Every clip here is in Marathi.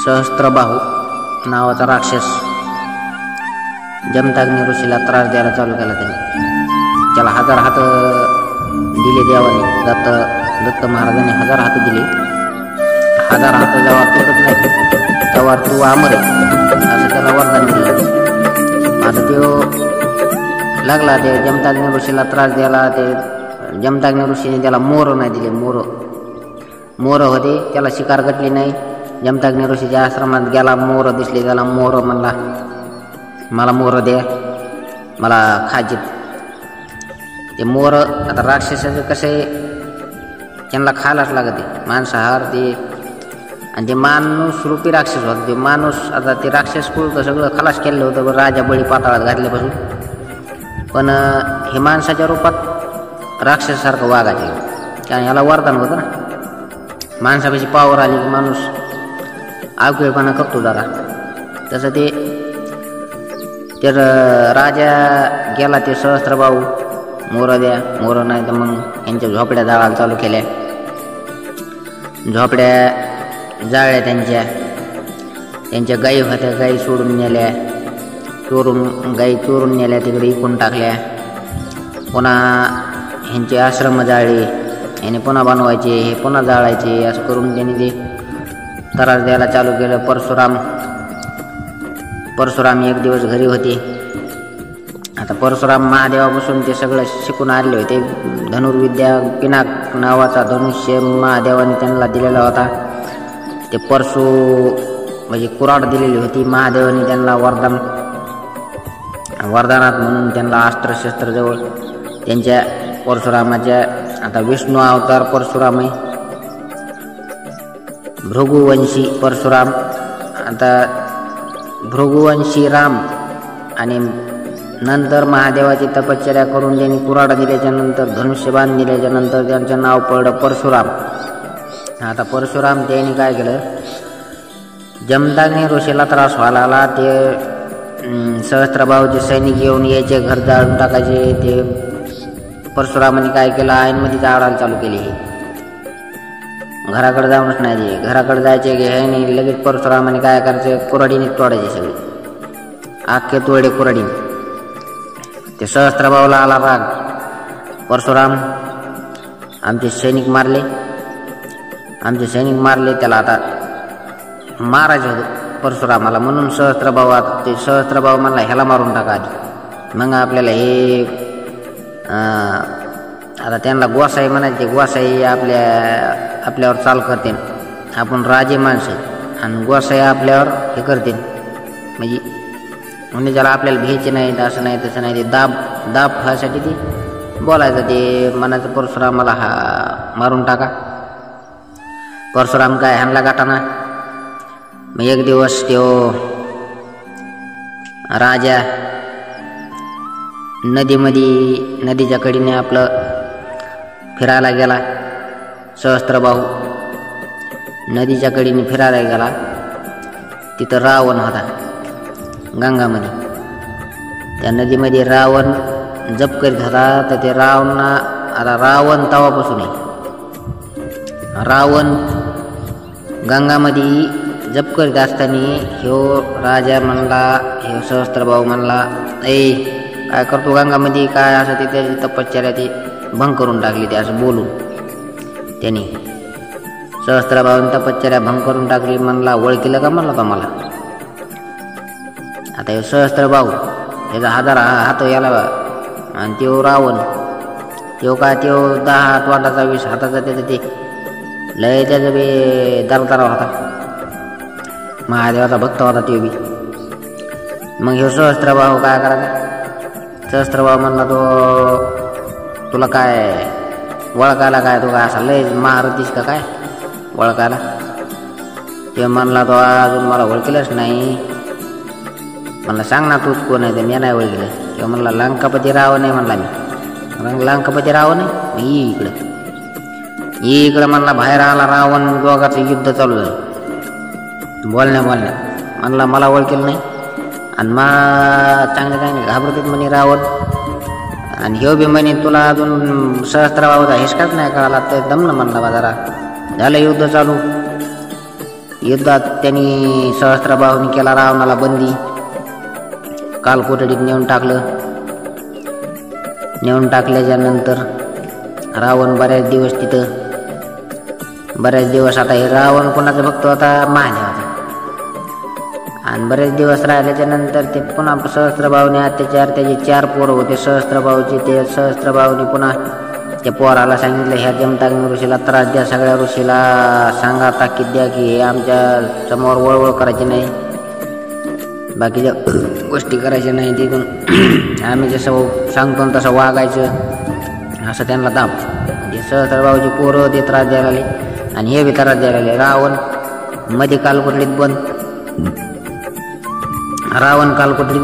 सहस्त्रबाहू नावाचा राक्षस जमदग्नी ऋषीला त्रास द्यायला चालू केला. त्याला 1000 हात दिले देवाने. दत्त महाराजांनी 1000 हात दिले. 1000 हात जेव्हा तुटत नाही तेव्हा तू अमर आहे असं त्याला वरदान दिलं. आता तो लागला ते जमदग्नी ऋषीला त्रास द्यायला. ते जमदग्नी ऋषीने त्याला मोर नाही दिले. मोर होते, त्याला शिकार घटली नाही. जमदग्नी ऋषीच्या आश्रमात गेला, मोर दिसले त्याला. मोर म्हणला मला मोर द्या, मला खायचे. ते मोर आता राक्षसाचं कसं आहे, त्यांना खायलाच लागते मांसाहार ते. आणि ते माणूस रूपी राक्षस होता. ते माणूस आता ते राक्षस कुळतं सगळं खलास केलं होतं राजा बळी पाताळात घातल्यापासून. पण हे माणसाच्या रूपात राक्षसासारखं वागायचे. कारण ह्याला वरदान होतं ना, माणसापेक्षा पावर आली की माणूस अवखेळपणा करतो जरा. तसं ते तर राजा गेला. ते सहस्त्रबाहू मोर द्या, मोर नाही तर मग यांच्या झोपड्या जाळायला चालू केल्या. झोपड्या जाळल्या त्यांच्या गायी होत्या, गायी सोडून नेल्या. गायी चोरून नेल्या, तिकडे इकून टाकल्या. पुन्हा ह्यांचे आश्रम जाळले, ह्याने पुन्हा बनवायचे, हे पुन्हा जाळायचे. असं करून त्यांनी ते त्रास द्यायला चालू केलं. परशुराम एक दिवस घरी होते. आता परशुराम महादेवापासून ते सगळं शिकून आले होते. धनुर्विद्या पिनाक नावाचा धनुष्य महादेवाने त्यांना दिलेला होता. ते परशु म्हणजे कुऱ्हाड दिलेली होती महादेवाने त्यांना वरदानात म्हणून. त्यांना अस्त्रशस्त्र जवळ त्यांच्या परशुरामाच्या. आता विष्णू अवतार परशुराम आहे, भृगुवंशी परशुराम. आता भृगुवंशी राम आणि नंतर महादेवाची तपश्चर्या करून त्यांनी कुऱ्हाड दिल्याच्या नंतर, धनुष्यबाण दिल्याच्या नंतर त्यांचं नाव पडलं परशुराम. आता परशुराम त्यांनी काय केलं, जमदग्नी ऋषीला त्रास व्हायला आला. ते सहस्त्रबाहूचे सैनिक येऊन यायचे, घर जाळून टाकायचे. ते परशुरामाने काय केलं, आईनमध्ये जाळायला चालू केली. घराकडे जाऊनच नाही दिले. घराकडे जायचे की हे नाही, लगेच परशुरामाने काय करायचे, कुऱ्हाडीने तोडायचे सगळे, आखे तोडे कुऱ्हाडीने. ते सहस्त्रबाहूला आला राग, परशुराम आमचे सैनिक मारले. त्याला आता मारायचं होतं परशुरामाला, म्हणून सहस्त्रबाहू म्हणला ह्याला मारून टाका आधी, मग आपल्याला हे आता त्यांना गोसाई म्हणायचे. गोसाई आपल्यावर चाल करते. आपण राजे माणसं आणि गोसाई आपल्यावर हे करते. म्हणजे ज्याला आपल्याला भ्यायचे नाही, असं नाही तसं नाही. ते दाब व्हायसाठी ते बोलायचं. ते म्हणायचं परशुरामाला मारून टाका. परशुराम काय हाणला गाठाना. मग एक दिवस राजा नदीच्या कडीने आपलं फिरायला गेला. सहस्त्रबाहू नदीच्या कडीने फिरायला गेला. तिथं रावण होता गंगामध्ये. त्या नदीमध्ये रावण जप करीत होता. तर ते रावण तवापासून आहे. रावण गंगामध्ये जप करीत असताना ह्यो राजा म्हणला, ह्यो सहस्त्रबाहू म्हणला, काय करतो गंगामध्ये, काय असं ते त्याची तपश्चर्या ती भंग करून टाकली. ते असं बोलून त्यांनी सहस्त्रबाहूने तपश्चर्या भंग करून टाकली. म्हणला ओळखीलं का म्हणला तो मला. आता हे सहस्त्रबाहू त्याचा 1000 हात याला आणि तो रावण तो 10 वाटाचा 20 हाताचा त्याचं ते लय त्याचं बी दरदारा होता. महादेवाचा भक्त होता तो बी. मग ह्यो सहस्त्रबाहू काय करायचा, सहस्त्रबाहू म्हणला तुला काय ओळखायला काय, तू काय असा लय महारथीस का काय ओळखायला. ते म्हणला तो अजून मला ओळखीलंच नाही. म्हणला सांग ना तूच कोण आहे. ते मी नाही ओळखलं. किंवा म्हणला लंकापती रावण आहे. म्हणला मी लंकापती रावण आहे. मग इकडं म्हणला बाहेर आला रावण. दोघांचं युद्ध चालू झालं बोलण्या. म्हणला मला ओळखील नाही. आणि चांगले घाबरतात म्हणे रावण. आणि ह्यो बी म्हणे तुला अजून सहस्त्रबाहूचा हिसकाच नाही कळाला. तर दमनं म्हणला बाजारा. झालं युद्ध चालू. युद्धात त्यांनी सहस्त्रबाहूंनी केला रावणाला बंदी, कालकोठडीत नेऊन टाकलं. नेऊन टाकल्याच्या नंतर रावण बऱ्याच दिवस आता हे रावण कोणाचा भक्त होता? महादेवाचा. आणि बरेच दिवस राहिल्याच्या नंतर ते पुन्हा सहस्त्रबाहूने अत्याचार, त्याचे 4 पोरं होते सहस्त्रबाहूचे. ते सहस्त्रबाहूने पुन्हा त्या पोराला सांगितलं, ह्या जमताग्नी ऋषीला त्रास द्या, सगळ्या ऋषीला सांगा, ताकीद द्या की हे आमच्या समोर वळवळ करायची नाही, बाकीच्या गोष्टी करायच्या नाही, तिथून आम्ही जसं सांगतो तसं वागायचं, असं त्यांना दाब. म्हणजे सहस्त्रबाहूची पोरं ते त्रास द्यायला आले आणि हे बी त्रास द्यायला आले. रावण मध्ये कालकोठडीत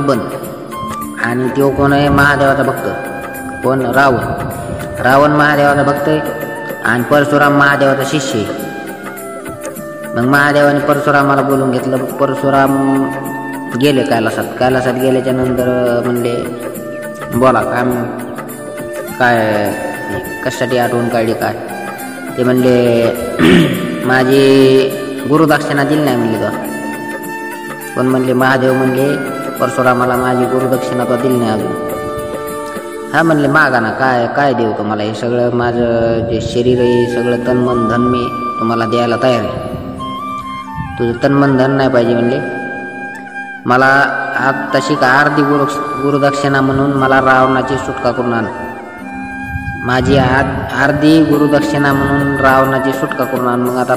बंद, आणि तो कोण आहे? महादेवाचा भक्त. कोण? रावण महादेवाचा भक्त आहे आणि परशुराम महादेवाचा शिष्य आहे. मग महादेवाने परशुरामाला बोलून घेतलं. परशुराम गेले कैलासात गेल्याच्या नंतर म्हणले, बोला काय कशासाठी आठवण काढली काय? ते म्हणले, माझी गुरुदक्षिणा दिली नाही म्हणले. तो पण म्हणले, महादेव म्हणले परशुरामाला माझी गुरुदक्षिणा तो दिली नाही अजून. हा म्हणले, मागा ना, काय देऊ तुम्हाला? हे सगळं माझं जे शरीर आहे, सगळं तन मन धन मी तुम्हाला द्यायला तयार आहे. तुझं तन मन धन नाही पाहिजे म्हणले, मला तशी का अर्धी गुरुदक्षिणा म्हणून मला रावणाची सुटका करून आण. माझी अर्धी गुरुदक्षिणा म्हणून रावणाची सुटका करून आण. मग आता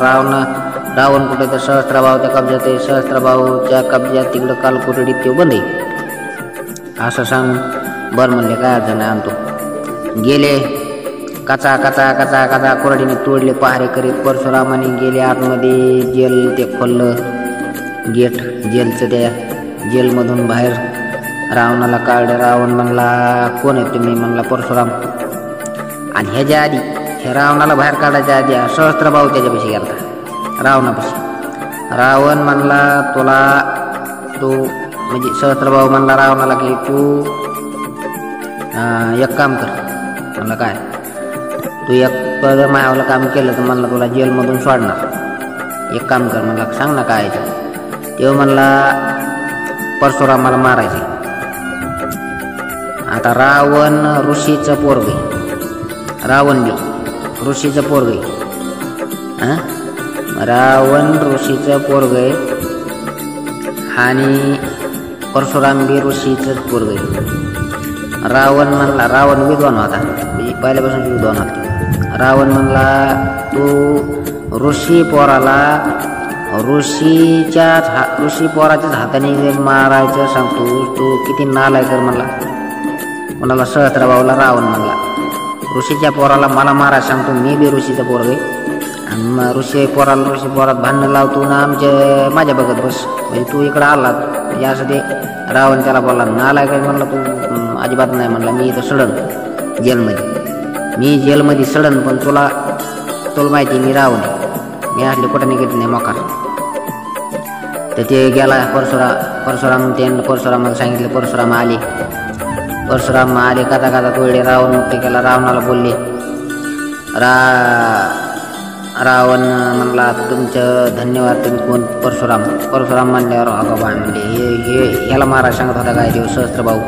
रावण कुठे? तर सहस्त्रबाहूच्या कब्जात आहे. सहस्त्रबाहूच्या कब्जात तिकडं कालकोठडीत तो बंद आहे. असं सांगून बरं म्हणले, काय अडचण नाही, आणतो. गेले कचा कोरडीने तोडले पहारे करीत. परशुरामाने गेले आतमध्ये, जेल ते खोललं, गेट जेलचं. त्या जेलमधून बाहेर रावणाला काढलं. रावण म्हणला, कोण आहे तुम्ही? म्हणला, परशुराम. आणि ह्याच्या आधी, हे रावणाला बाहेर काढायच्या आधी सहस्त्रबाहू त्याच्यापाशी गेला, रावणापाशी. रावण म्हणला, तू म्हणजे सहस्त्रबाहू म्हणला रावणाला की तू एक काम कर. म्हणला, काय? तू एक मायावलं काम केलं तर म्हणला तुला जेलमधून सोडणार. एक काम कर. म्हणला, सांग ना काय? तेव्हा म्हणला, परशुरामाला मारायचे. आता रावण ऋषीचं पोरग, रावण बी ऋषीचं पोरग, रावण ऋषीचं पोरग आणि परशुराम बी ऋषीचंच पोरग. रावण म्हणला, रावण विद्वान होता, म्हणजे पहिल्यापासून विद्वान होता. रावण म्हणला, तू ऋषी पोराच्याच हाताने मारायचं सांगतो, तू किती नालायक कर म्हणला. कोणाला? सहस्त्रबाहूला. रावण म्हणला, ऋषीच्या पोराला मला मारायला सांगतो, मी बी ऋषीचा पोरग आहे आणि ऋषी पोरात भांडणं लावतो ना माझ्या बघत बस, म्हणजे तू इकडं आला म्हणजे असं. ते रावण त्याला बोलला, नालायक म्हणला, तू अजिबात नाही म्हणला, मी इथं सडन जेलमध्ये सडन, पण तुला माहिती मी रावण, मी असले कुठं निघत नाही मोकार. तर ते गेला परशुरामाला सांगितलं. परशुराम आले काता तोडले. रावण मुक्त केला. रावणाला बोलले. रावण म्हणला, तुमचं धन्यवाद, तुम्ही कोण? परशुराम म्हणल्यावर अगं बा म्हणले, हे ह्याला मारा सांगत होता काय देव? सहस्त्रबाहू.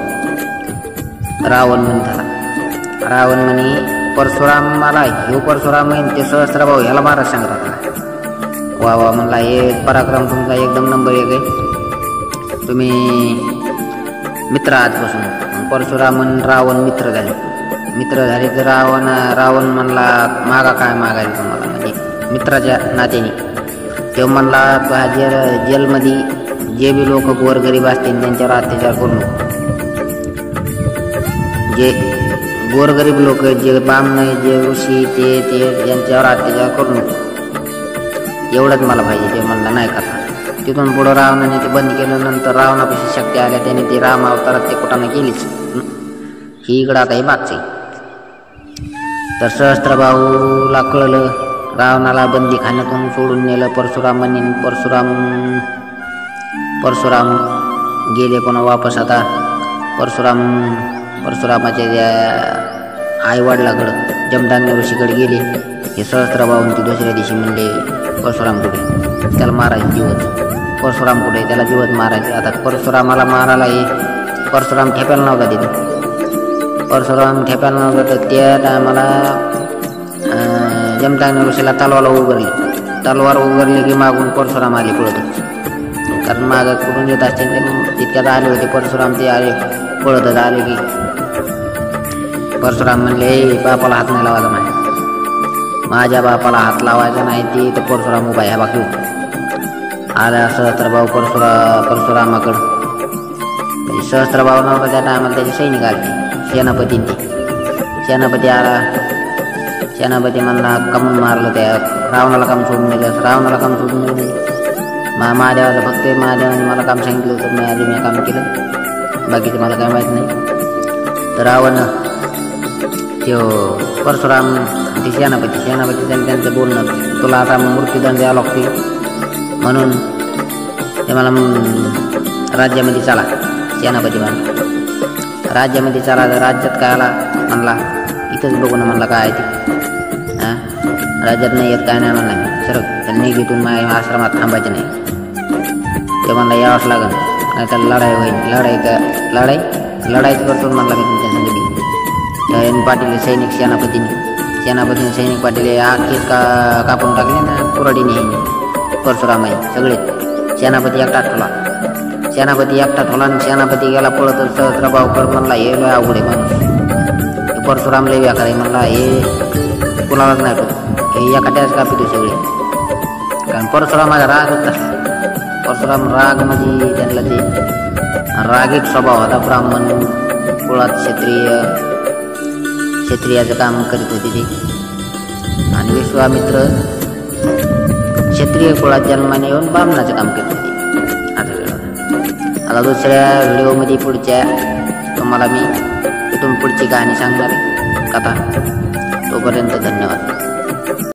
रावण म्हणे परशुराम मला, परशुराम ते सहस्त्रबाहू ह्याला मारा सांगत होता. वा म्हणला, हे पराक्रम तुमचा एकदम नंबर 1 आहे, तुम्ही मित्र आजपासून. परशुराम आणि रावण मित्र झाले. तर रावण म्हणला, मागा काय मागायला तुम्हाला, म्हणजे मित्राच्या नात्याने. तेव्हा म्हणला, जेलमध्ये जे बी लोक गोरगरीब असतील त्यांच्यावर अत्याचार करू नको. जे गोरगरीब लोक, जे ब्राह्मण, जे ऋषी, ते यांच्यावर अत्याचार करू नको, एवढंच मला पाहिजे. ते म्हणला, नाही करणार. तिथून पुढं रावणाने ते बंद केलं. नंतर रावणापाशी शक्ती आल्या, त्याने ते राम अवतारात ते कुठाने केलीच. ही इकडं आता हे मागचे. तर सहस्त्रबाहूला कळलं, रावणाला बंदीखान्यातून सोडून नेलं परशुरामांनी. परशुराम गेले पुन्हा वापस. आता परशुरामाच्या आईवडिलाकडं जमदग्नी ऋषीकडे गेले. हे सहस्त्रभाऊन ती दुसऱ्या दिवशी म्हणले परशुराम कुठे, त्याला मारायचे जिवत. परशुराम कुठे, त्याला जिवत मारायचे. आता परशुरामाला मारायला हे परशुराम ठेप्याला नव्हता तिथं. परशुराम ठेप्याला नव्हता तर त्या टायमाला जमताना ऋषीला तलवार उघडली. तलवार उघडली की मागून परशुराम आले पळतच, कारण मागं कुठून येत असते तितक्यात आले होते परशुराम. ते आले पळतच आले की परशुराम म्हणले बापाला हात नाही लावायचा, माझ्या बापाला हात लावायचा नाही. ते तर परशुराम उभा ह्या बाकी आला सहस्त्रभाऊ परशुरामाकडं. सहस्त्रभाऊ नव्हता त्या टायमाला, त्याचे सैनिक आले सेनापतींची. सेनापती आला, सेनापती म्हणला कमून मारलं त्या रावणाला, काम सोडून दिलं. रावणाला काम सोडून दिलं महादेवाचं, फक्त महादेवाने मला काम सांगितलं होतं, मी काम केलं, बाकीचं मला काय माहीत नाही. तर रावण त्यो परशुराम ते सेनापती त्यांचं बोलणं, तुला आता मृत्यूदंड द्यावा लागते म्हणून ते मला राज्यामध्ये चला. सेनापती म्हणला राज्यामध्ये चला. राज्यात काय आला म्हणला इथंच बघू ना म्हणला काय आहे ते. हां राज्यात नाही येत काय नाही म्हणला मी सरक, तर निघितून माझ्या आश्रमात थांबायचे नाही. ते म्हणला यावंच लागेल, नाही तर लढाई होईल. लढाईच करतो म्हणला मी तुमच्या संघटी. पाटील सैनिक सेनापतीने सैनिक पाटील आखेच कापून टाकले ना कुऱ्हाडीने. परशुराम आहे सगळे. सेनापती एकटा ठोला आणि सेनापती गेला पळत. सहस्त्रभाऊ म्हणला हे लय अवघड आहे माणूस, परशुराम लय व्याकार आहे म्हणला, हे कुणालाच नाही ठोक, हे एखाद्याच कापितो सगळे. कारण परशुरामाचा राग होता. परशुराम राग म्हणजे त्यांना ते रागीट स्वभाव होता. ब्राह्मण कुळात क्षत्रियाचं काम करीत होते ते. आणि विश्वामित्र क्षत्रिय कुळात जन्माने येऊन ब्राह्मणाचं काम करत होते. आता दुसऱ्या व्हिडिओमध्ये पुढच्या तुम्हाला मी इथून पुढची कहाणी सांगणार आहे कथा. तोपर्यंत धन्यवाद.